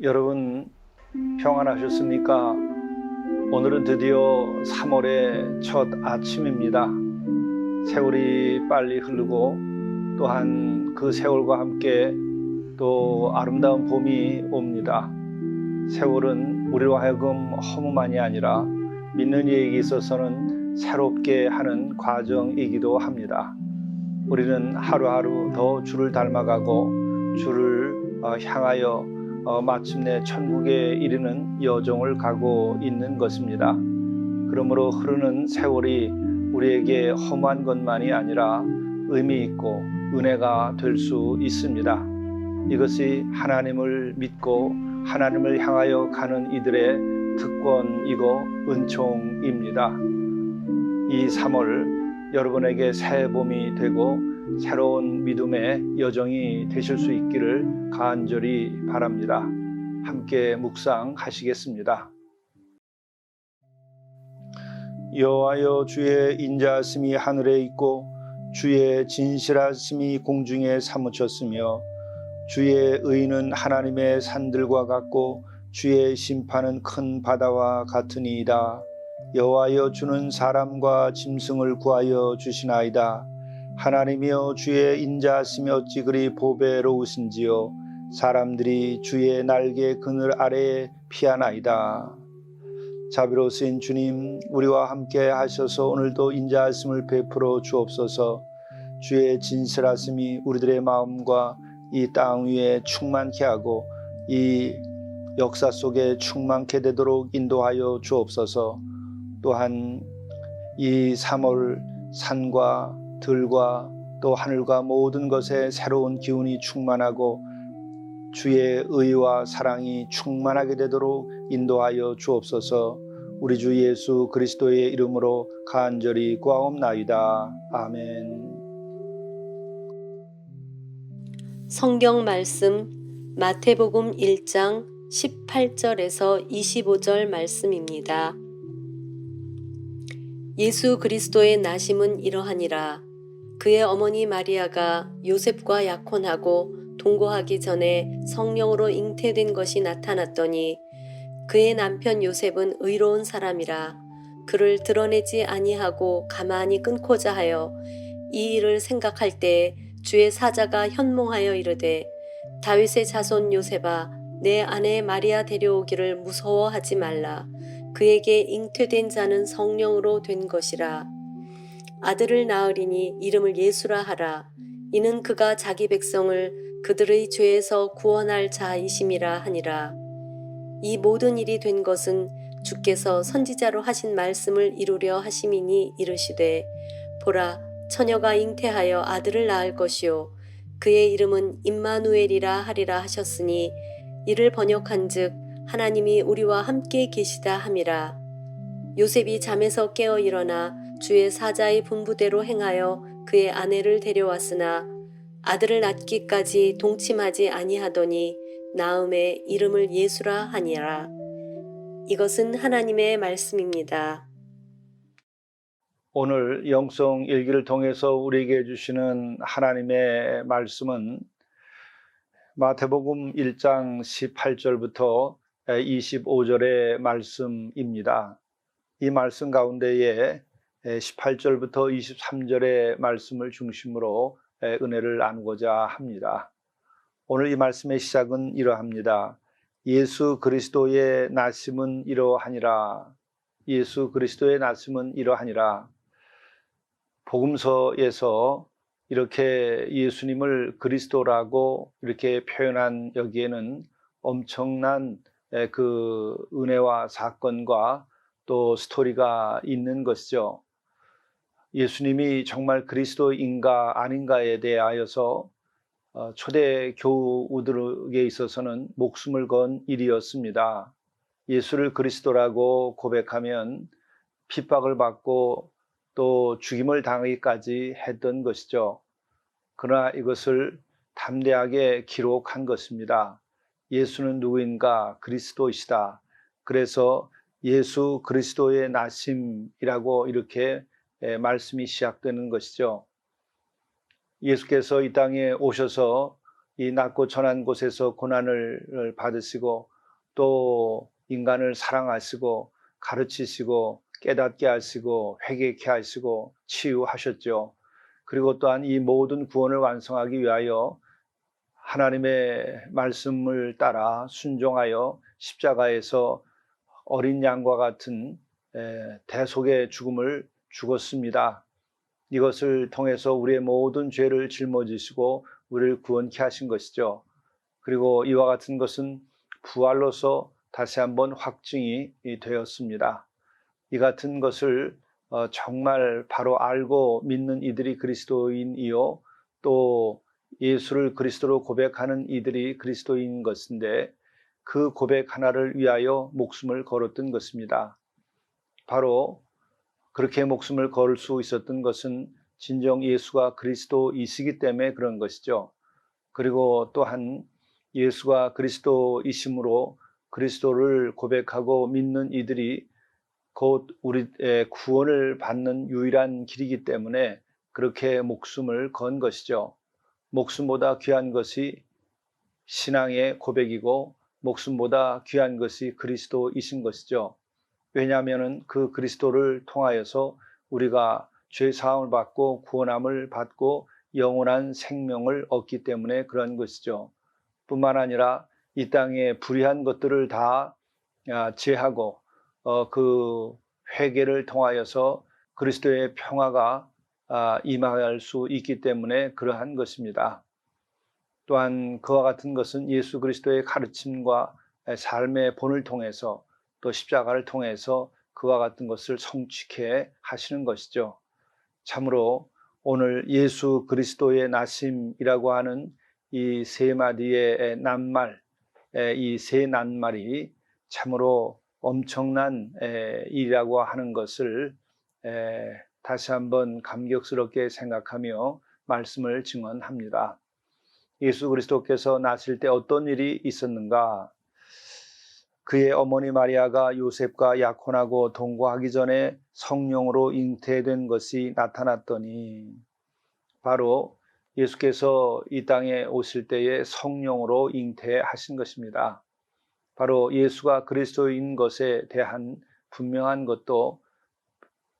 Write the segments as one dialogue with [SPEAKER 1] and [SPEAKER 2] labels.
[SPEAKER 1] 여러분 평안하셨습니까? 오늘은 드디어 3월의 첫 아침입니다. 세월이 빨리 흐르고 또한 그 세월과 함께 또 아름다운 봄이 옵니다. 세월은 우리로 하여금 허무만이 아니라 믿는 이에게 있어서는 새롭게 하는 과정이기도 합니다. 우리는 하루하루 더 주를 닮아가고 주를 향하여 마침내 천국에 이르는 여정을 가고 있는 것입니다. 그러므로 흐르는 세월이 우리에게 험한 것만이 아니라 의미 있고 은혜가 될 수 있습니다. 이것이 하나님을 믿고 하나님을 향하여 가는 이들의 특권이고 은총입니다. 이 3월 여러분에게 새 봄이 되고 새로운 믿음의 여정이 되실 수 있기를 간절히 바랍니다. 함께 묵상하시겠습니다. 여호와여, 주의 인자하심이 하늘에 있고 주의 진실하심이 공중에 사무쳤으며 주의 의는 하나님의 산들과 같고 주의 심판은 큰 바다와 같으니이다. 여호와여, 주는 사람과 짐승을 구하여 주시나이다. 하나님이여, 주의 인자하심이 어찌 그리 보배로우신지요. 사람들이 주의 날개 그늘 아래에 피하나이다. 자비로우신 주님, 우리와 함께 하셔서 오늘도 인자하심을 베풀어 주옵소서. 주의 진실하심이 우리들의 마음과 이 땅 위에 충만케 하고 이 역사 속에 충만케 되도록 인도하여 주옵소서. 또한 이 3월 산과 들과 또 하늘과 모든 것에 새로운 기운이 충만하고 주의 의와 사랑이 충만하게 되도록 인도하여 주옵소서. 우리 주 예수 그리스도의 이름으로 간절히 구하옵나이다. 아멘.
[SPEAKER 2] 성경 말씀 마태복음 1장 18절에서 25절 말씀입니다. 예수 그리스도의 나심은 이러하니라. 그의 어머니 마리아가 요셉과 약혼하고 동거하기 전에 성령으로 잉태된 것이 나타났더니 그의 남편 요셉은 의로운 사람이라. 그를 드러내지 아니하고 가만히 끊고자 하여 이 일을 생각할 때에 주의 사자가 현몽하여 이르되, 다윗의 자손 요셉아, 내 아내 마리아 데려오기를 무서워하지 말라. 그에게 잉태된 자는 성령으로 된 것이라. 아들을 낳으리니 이름을 예수라 하라. 이는 그가 자기 백성을 그들의 죄에서 구원할 자이심이라 하니라. 이 모든 일이 된 것은 주께서 선지자로 하신 말씀을 이루려 하심이니 이르시되, 보라, 처녀가 잉태하여 아들을 낳을 것이요 그의 이름은 임마누엘이라 하리라 하셨으니, 이를 번역한즉 하나님이 우리와 함께 계시다 함이라. 요셉이 잠에서 깨어 일어나 주의 사자의 분부대로 행하여 그의 아내를 데려왔으나 아들을 낳기까지 동침하지 아니하더니 낳음에 이름을 예수라 하니라. 이것은 하나님의 말씀입니다.
[SPEAKER 1] 오늘 영성 일기를 통해서 우리에게 주시는 하나님의 말씀은 마태복음 1장 18절부터 25절의 말씀입니다. 이 말씀 가운데에 18절부터 23절의 말씀을 중심으로 은혜를 나누고자 합니다. 오늘 이 말씀의 시작은 이러합니다. 예수 그리스도의 나심은 이러하니라. 예수 그리스도의 나심은 이러하니라. 복음서에서 이렇게 예수님을 그리스도라고 이렇게 표현한 여기에는 엄청난 그 은혜와 사건과 또 스토리가 있는 것이죠. 예수님이 정말 그리스도인가 아닌가에 대하여서 초대 교우들에게 있어서는 목숨을 건 일이었습니다. 예수를 그리스도라고 고백하면 핍박을 받고 또 죽임을 당하기까지 했던 것이죠. 그러나 이것을 담대하게 기록한 것입니다. 예수는 누구인가? 그리스도이시다. 그래서 예수 그리스도의 나심이라고 이렇게 말씀이 시작되는 것이죠. 예수께서 이 땅에 오셔서 이 낮고 천한 곳에서 고난을 받으시고 또 인간을 사랑하시고 가르치시고 깨닫게 하시고 회개케 하시고 치유하셨죠. 그리고 또한 이 모든 구원을 완성하기 위하여 하나님의 말씀을 따라 순종하여 십자가에서 어린 양과 같은 대속의 죽음을 죽었습니다. 이것을 통해서 우리의 모든 죄를 짊어지시고 우리를 구원케 하신 것이죠. 그리고 이와 같은 것은 부활로서 다시 한번 확증이 되었습니다. 이 같은 것을 정말 바로 알고 믿는 이들이 그리스도인이요 또 예수를 그리스도로 고백하는 이들이 그리스도인 것인데 그 고백 하나를 위하여 목숨을 걸었던 것입니다. 바로 그렇게 목숨을 걸 수 있었던 것은 진정 예수가 그리스도이시기 때문에 그런 것이죠. 그리고 또한 예수가 그리스도이심으로 그리스도를 고백하고 믿는 이들이 곧 우리의 구원을 받는 유일한 길이기 때문에 그렇게 목숨을 건 것이죠. 목숨보다 귀한 것이 신앙의 고백이고 목숨보다 귀한 것이 그리스도이신 것이죠. 왜냐하면 그 그리스도를 통하여서 우리가 죄 사함을 받고 구원함을 받고 영원한 생명을 얻기 때문에 그런 것이죠. 뿐만 아니라 이 땅의 불의한 것들을 다 제하고 그 회개를 통하여서 그리스도의 평화가 임할 수 있기 때문에 그러한 것입니다. 또한 그와 같은 것은 예수 그리스도의 가르침과 삶의 본을 통해서 또 십자가를 통해서 그와 같은 것을 성취케 하시는 것이죠. 참으로 오늘 예수 그리스도의 나심이라고 하는 이 세 마디의 낱말, 이 세 낱말이 참으로 엄청난 일이라고 하는 것을 다시 한번 감격스럽게 생각하며 말씀을 증언합니다. 예수 그리스도께서 나실 때 어떤 일이 있었는가? 그의 어머니 마리아가 요셉과 약혼하고 동거하기 전에 성령으로 잉태된 것이 나타났더니 바로 예수께서 이 땅에 오실 때에 성령으로 잉태하신 것입니다. 바로 예수가 그리스도인 것에 대한 분명한 것도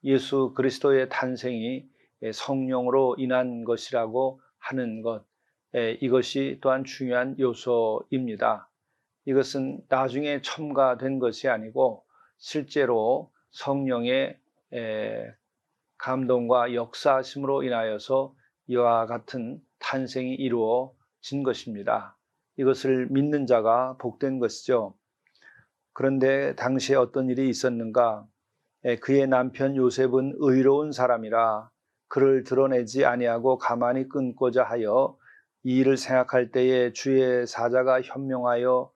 [SPEAKER 1] 예수 그리스도의 탄생이 성령으로 인한 것이라고 하는 것, 이것이 또한 중요한 요소입니다. 이것은 나중에 첨가된 것이 아니고 실제로 성령의 감동과 역사하심으로 인하여서 이와 같은 탄생이 이루어진 것입니다. 이것을 믿는 자가 복된 것이죠. 그런데 당시에 어떤 일이 있었는가? 그의 남편 요셉은 의로운 사람이라 그를 드러내지 아니하고 가만히 끊고자 하여 이 일을 생각할 때에 주의 사자가 현명하여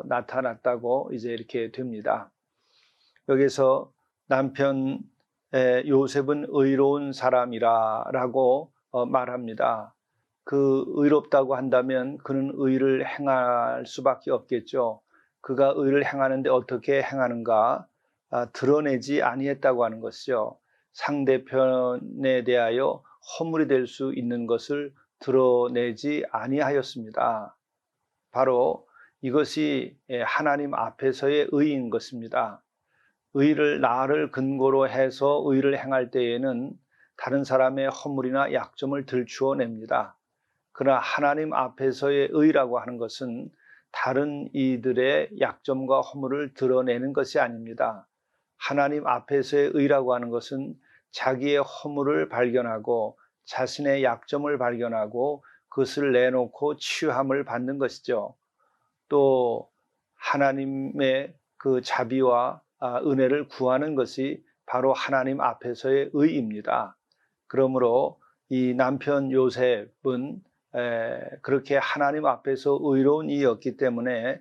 [SPEAKER 1] 나타났다고 이제 이렇게 됩니다. 여기서 남편 요셉은 의로운 사람이라고 말합니다. 그 의롭다고 한다면 그는 의를 행할 수밖에 없겠죠. 그가 의를 행하는데 어떻게 행하는가? 드러내지 아니했다고 하는 것이죠. 상대편에 대하여 허물이 될 수 있는 것을 드러내지 아니하였습니다. 바로 이것이 하나님 앞에서의 의인 것입니다. 의를 나를 근거로 해서 의를 행할 때에는 다른 사람의 허물이나 약점을 들추어냅니다. 그러나 하나님 앞에서의 의라고 하는 것은 다른 이들의 약점과 허물을 드러내는 것이 아닙니다. 하나님 앞에서의 의라고 하는 것은 자기의 허물을 발견하고 자신의 약점을 발견하고 그것을 내놓고 치유함을 받는 것이죠. 또 하나님의 그 자비와 은혜를 구하는 것이 바로 하나님 앞에서의 의입니다. 그러므로 이 남편 요셉은 그렇게 하나님 앞에서 의로운 이였기 때문에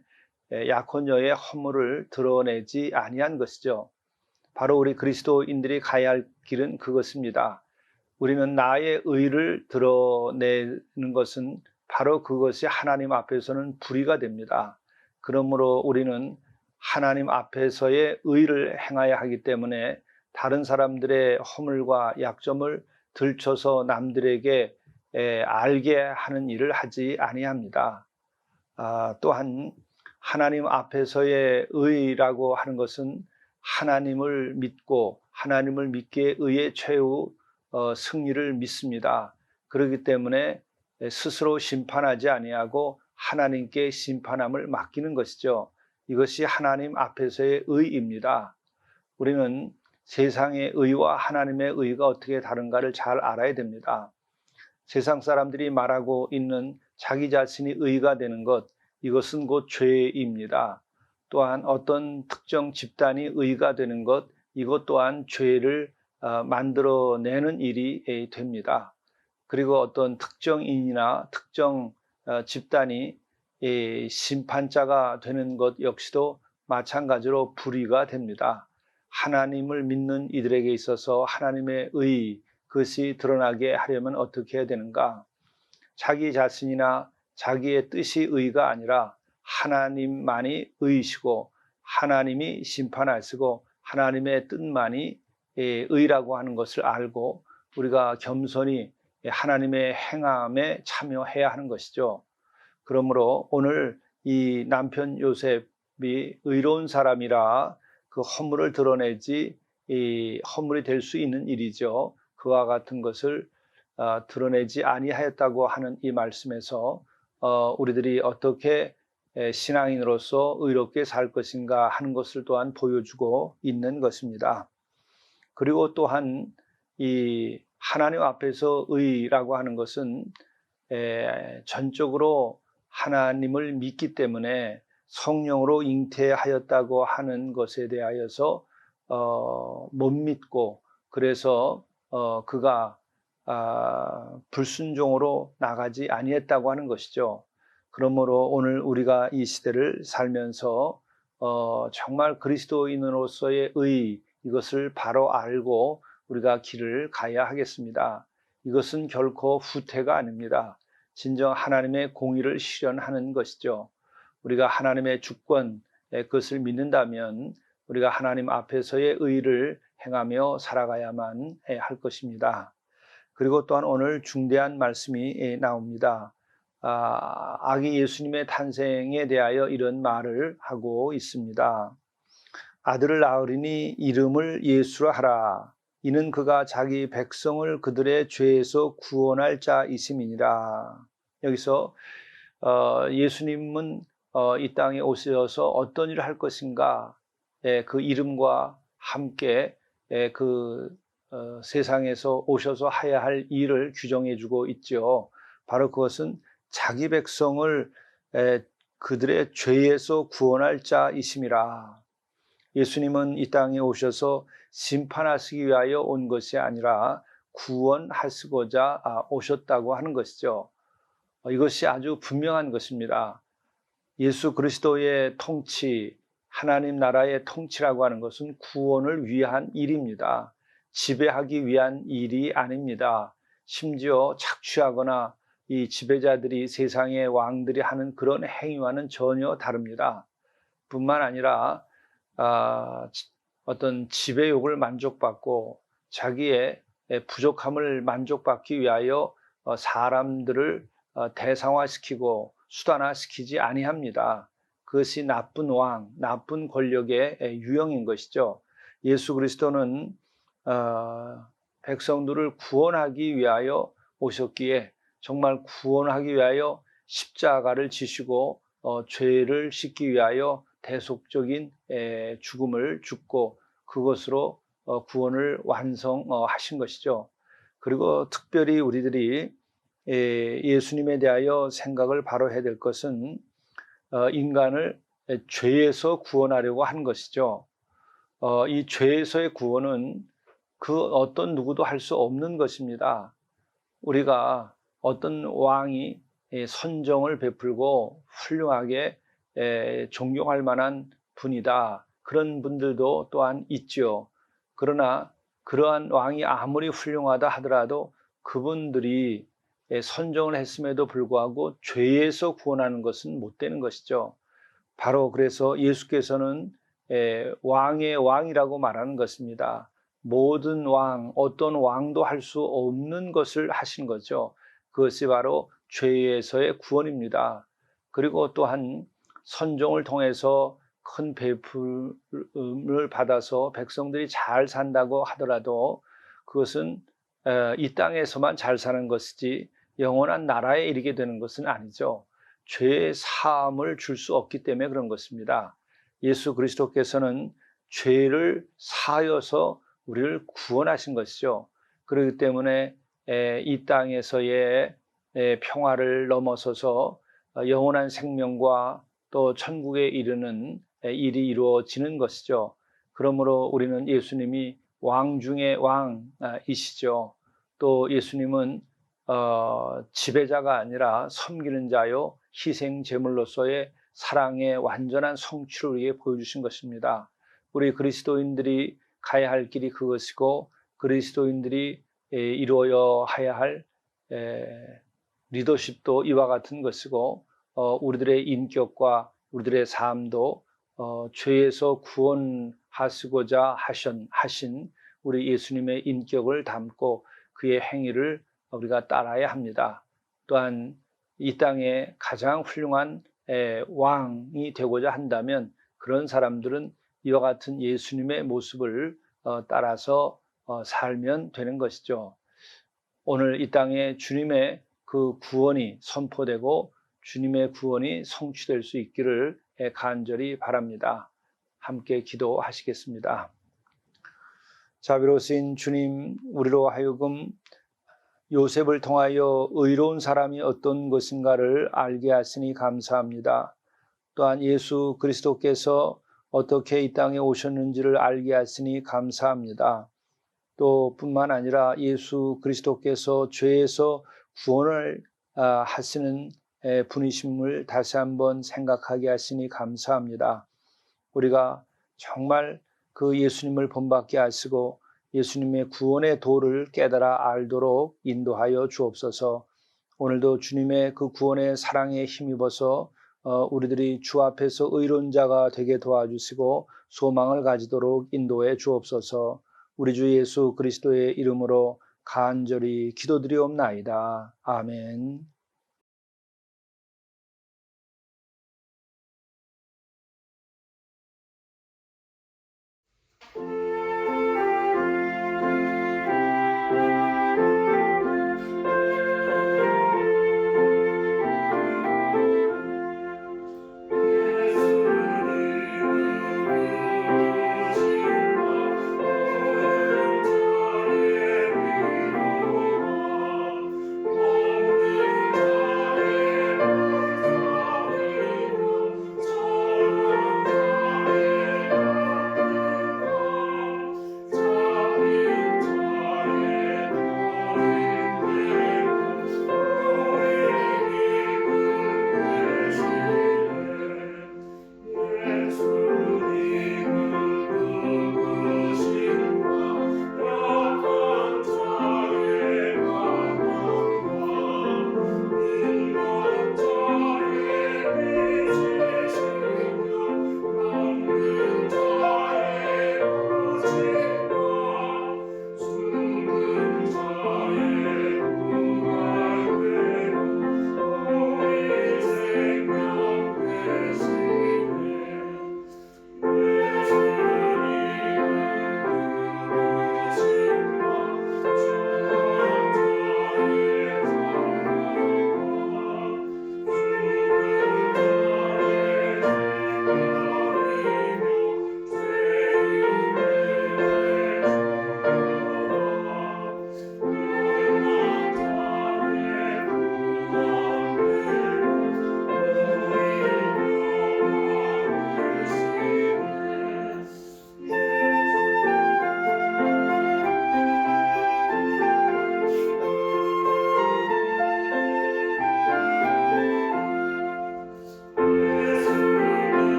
[SPEAKER 1] 약혼녀의 허물을 드러내지 아니한 것이죠. 바로 우리 그리스도인들이 가야 할 길은 그것입니다. 우리는 나의 의를 드러내는 것은 바로 그것이 하나님 앞에서는 불의가 됩니다. 그러므로 우리는 하나님 앞에서의 의를 행해야 하기 때문에 다른 사람들의 허물과 약점을 들춰서 남들에게 알게 하는 일을 하지 아니합니다. 또한 하나님 앞에서의 의라고 하는 것은 하나님을 믿고 하나님을 믿기에 의의 최후 승리를 믿습니다. 그렇기 때문에 스스로 심판하지 아니하고 하나님께 심판함을 맡기는 것이죠. 이것이 하나님 앞에서의 의입니다. 우리는 세상의 의와 하나님의 의가 어떻게 다른가를 잘 알아야 됩니다. 세상 사람들이 말하고 있는 자기 자신이 의가 되는 것, 이것은 곧 죄입니다. 또한 어떤 특정 집단이 의가 되는 것, 이것 또한 죄를 만들어내는 일이 됩니다. 그리고 어떤 특정인이나 특정 집단이 심판자가 되는 것 역시도 마찬가지로 불의가 됩니다. 하나님을 믿는 이들에게 있어서 하나님의 의, 그것이 드러나게 하려면 어떻게 해야 되는가? 자기 자신이나 자기의 뜻이 의가 아니라 하나님만이 의이시고 하나님이 심판하시고 하나님의 뜻만이 의라고 하는 것을 알고 우리가 겸손히 하나님의 행함에 참여해야 하는 것이죠. 그러므로 오늘 이 남편 요셉이 의로운 사람이라 그 허물을 드러내지 허물이 될 수 있는 일이죠. 그와 같은 것을 드러내지 아니하였다고 하는 이 말씀에서 우리들이 어떻게 신앙인으로서 의롭게 살 것인가 하는 것을 또한 보여주고 있는 것입니다. 그리고 또한 이 하나님 앞에서 의라고 하는 것은 전적으로 하나님을 믿기 때문에 성령으로 잉태하였다고 하는 것에 대하여서 못 믿고 그래서 그가 불순종으로 나가지 아니했다고 하는 것이죠. 그러므로 오늘 우리가 이 시대를 살면서 정말 그리스도인으로서의 의, 이것을 바로 알고 우리가 길을 가야 하겠습니다. 이것은 결코 후퇴가 아닙니다. 진정 하나님의 공의를 실현하는 것이죠. 우리가 하나님의 주권, 그것을 믿는다면 우리가 하나님 앞에서의 의를 행하며 살아가야만 할 것입니다. 그리고 또한 오늘 중대한 말씀이 나옵니다. 아기 예수님의 탄생에 대하여 이런 말을 하고 있습니다. 아들을 낳으리니 이름을 예수라 하라. 이는 그가 자기 백성을 그들의 죄에서 구원할 자이심이니라. 여기서 예수님은 이 땅에 오셔서 어떤 일을 할 것인가, 그 이름과 함께 그 세상에서 오셔서 해야 할 일을 규정해 주고 있죠. 바로 그것은 자기 백성을 그들의 죄에서 구원할 자이심이라. 예수님은 이 땅에 오셔서 심판하시기 위하여 온 것이 아니라 구원하시고자 오셨다고 하는 것이죠. 이것이 아주 분명한 것입니다. 예수 그리스도의 통치, 하나님 나라의 통치라고 하는 것은 구원을 위한 일입니다. 지배하기 위한 일이 아닙니다. 심지어 착취하거나 이 지배자들이 세상의 왕들이 하는 그런 행위와는 전혀 다릅니다. 뿐만 아니라 어떤 지배욕을 만족받고 자기의 부족함을 만족받기 위하여 사람들을 대상화시키고 수단화시키지 아니합니다. 그것이 나쁜 왕, 나쁜 권력의 유형인 것이죠. 예수 그리스도는 백성들을 구원하기 위하여 오셨기에 정말 구원하기 위하여 십자가를 지시고 죄를 씻기 위하여 대속적인 죽음을 죽고 그것으로 구원을 완성하신 것이죠. 그리고 특별히 우리들이 예수님에 대하여 생각을 바로 해야 될 것은 인간을 죄에서 구원하려고 한 것이죠. 이 죄에서의 구원은 그 어떤 누구도 할 수 없는 것입니다. 우리가 어떤 왕이 선정을 베풀고 훌륭하게 존경할 만한 분이다. 그런 분들도 또한 있죠. 그러나 그러한 왕이 아무리 훌륭하다 하더라도 그분들이 선정을 했음에도 불구하고 죄에서 구원하는 것은 못 되는 것이죠. 바로 그래서 예수께서는 왕의 왕이라고 말하는 것입니다. 모든 왕, 어떤 왕도 할 수 없는 것을 하신 거죠. 그것이 바로 죄에서의 구원입니다. 그리고 또한 선종을 통해서 큰 베풀음을 받아서 백성들이 잘 산다고 하더라도 그것은 이 땅에서만 잘 사는 것이지 영원한 나라에 이르게 되는 것은 아니죠. 죄의 사함을 줄 수 없기 때문에 그런 것입니다. 예수 그리스도께서는 죄를 사하여서 우리를 구원하신 것이죠. 그렇기 때문에 이 땅에서의 평화를 넘어서서 영원한 생명과 또 천국에 이르는 일이 이루어지는 것이죠. 그러므로 우리는 예수님이 왕 중의 왕이시죠. 또 예수님은 지배자가 아니라 섬기는 자요 희생 제물로서의 사랑의 완전한 성취를 위해 보여주신 것입니다. 우리 그리스도인들이 가야 할 길이 그것이고 그리스도인들이 이루어야 할 리더십도 이와 같은 것이고 우리들의 인격과 우리들의 삶도 죄에서 구원하시고자 하신 우리 예수님의 인격을 담고 그의 행위를 우리가 따라야 합니다. 또한 이 땅에 가장 훌륭한 왕이 되고자 한다면 그런 사람들은 이와 같은 예수님의 모습을 따라서 살면 되는 것이죠. 오늘 이 땅에 주님의 그 구원이 선포되고 주님의 구원이 성취될 수 있기를 간절히 바랍니다. 함께 기도하시겠습니다. 자비로우신 주님, 우리로 하여금 요셉을 통하여 의로운 사람이 어떤 것인가를 알게 하시니 감사합니다. 또한 예수 그리스도께서 어떻게 이 땅에 오셨는지를 알게 하시니 감사합니다. 또 뿐만 아니라 예수 그리스도께서 죄에서 구원을 하시는 분이심을 다시 한번 생각하게 하시니 감사합니다. 우리가 정말 그 예수님을 본받게 하시고 예수님의 구원의 도를 깨달아 알도록 인도하여 주옵소서. 오늘도 주님의 그 구원의 사랑에 힘입어서 우리들이 주 앞에서 의로운 자가 되게 도와주시고 소망을 가지도록 인도해 주옵소서. 우리 주 예수 그리스도의 이름으로 간절히 기도드리옵나이다. 아멘.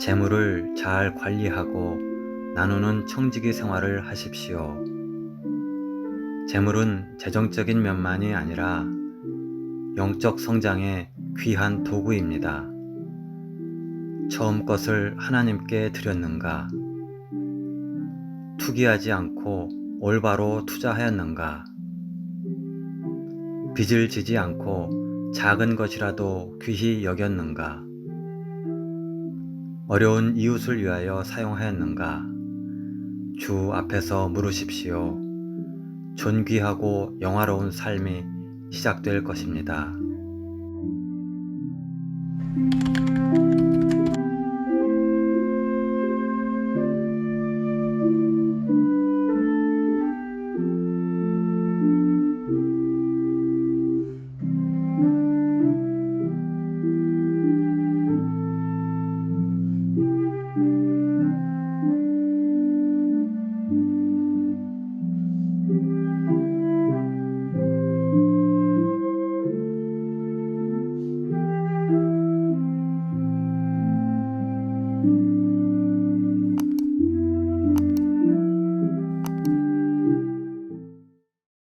[SPEAKER 3] 재물을 잘 관리하고 나누는 청지기 생활을 하십시오. 재물은 재정적인 면만이 아니라 영적 성장의 귀한 도구입니다. 처음 것을 하나님께 드렸는가? 투기하지 않고 올바로 투자하였는가? 빚을 지지 않고 작은 것이라도 귀히 여겼는가? 어려운 이웃을 위하여 사용하였는가? 주 앞에서 물으십시오. 존귀하고 영화로운 삶이 시작될 것입니다.